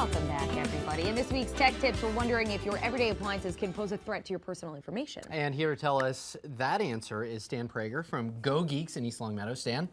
Welcome back, everybody. In this week's Tech Tips, we're wondering if your everyday appliances can pose a threat to your personal information. And here to tell us that answer is Stan Prager from GoGeeks in East Longmeadow. Stan,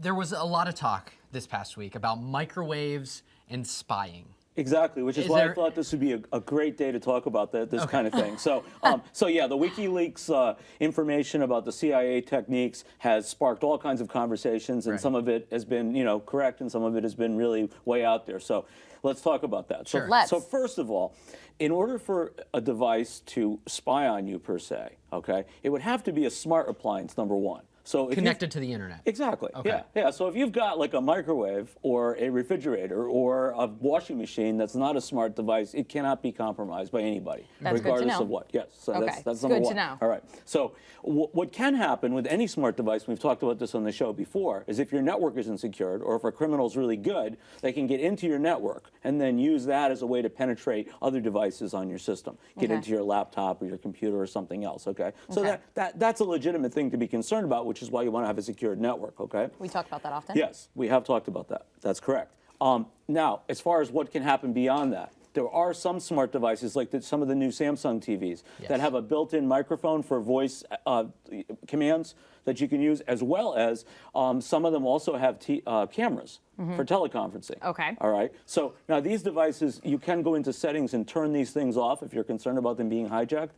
there was a lot of talk this past week about microwaves and spying. Exactly, which is why I thought this would be a great day to talk about this kind of thing. So, so yeah, the WikiLeaks information about the CIA techniques has sparked all kinds of conversations, and some of it has been, correct, and some of it has been really way out there. So, let's talk about that. Sure. So first of all, in order for a device to spy on you per se, okay, it would have to be a smart appliance, number one. So connected to the internet. Exactly. Okay. Yeah. So if you've got like a microwave or a refrigerator or a washing machine that's not a smart device, it cannot be compromised by anybody, regardless of what. Yes. So that's number one. Good to know. All right. So what can happen with any smart device, we've talked about this on the show before, is if your network isn't secured or if a criminal's really good, they can get into your network and then use that as a way to penetrate other devices on your system. Get into your laptop or your computer or something else. Okay. So that's a legitimate thing to be concerned about, which is why you want to have a secured network, okay? We talk about that often? Yes, we have talked about that. That's correct. Now, as far as what can happen beyond that, there are some smart devices, like some of the new Samsung TVs, that have a built-in microphone for voice commands that you can use, as well as some of them also have cameras for teleconferencing. Okay. All right. So now these devices, you can go into settings and turn these things off if you're concerned about them being hijacked.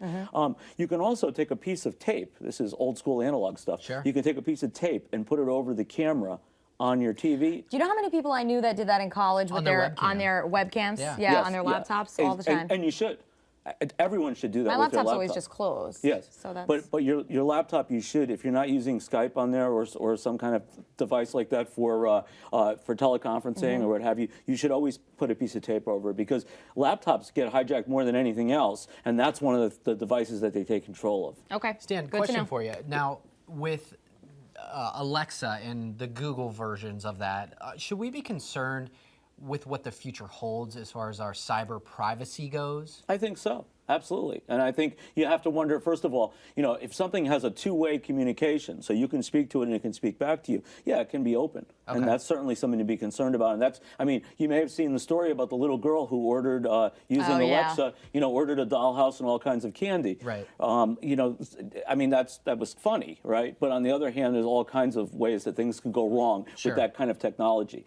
You can also take a piece of tape. This is old school analog stuff. Sure. You can take a piece of tape and put it over the camera on your TV. Do you know how many people I knew that did that in college with on their webcams? Yeah. Yes, on their laptops all the time. And you should. Everyone should do that. My with their laptop's laptop. always just closed. Yes. So that's... But your laptop, you should, if you're not using Skype on there or some kind of device like that for teleconferencing or what have you, you should always put a piece of tape over it, because laptops get hijacked more than anything else, and that's one of the devices that they take control of. Okay. Stan, Good question for you. Now, with Alexa and the Google versions of that, should we be concerned with what the future holds as far as our cyber privacy goes? I think so. Absolutely. And I think you have to wonder, first of all, if something has a two-way communication, so you can speak to it and it can speak back to you, yeah, it can be open. And that's certainly something to be concerned about. And that's, I mean, you may have seen the story about the little girl who ordered, using Alexa, ordered a dollhouse and all kinds of candy. Right. I mean, that was funny, right? But on the other hand, there's all kinds of ways that things can go wrong with that kind of technology.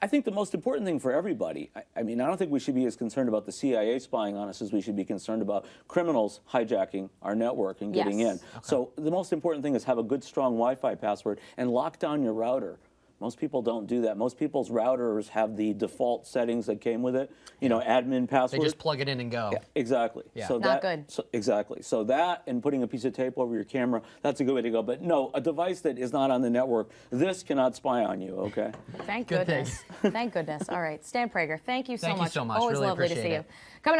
I think the most important thing for everybody, I mean, I don't think we should be as concerned about the CIA spying on us as we should be concerned about criminals hijacking our network and getting in. So the most important thing is have a good, strong Wi-Fi password and lock down your router. Most people don't do that. Most people's routers have the default settings that came with it, admin password. They just plug it in and go. Yeah, exactly. Yeah. So Not good. Exactly. So that and putting a piece of tape over your camera, that's a good way to go. But no, a device that is not on the network, this cannot spy on you, okay? Thank goodness. Thank goodness. All right. Stan Prager, thank you so much. Thank you so much. Always really lovely appreciate to see it. you. Coming up.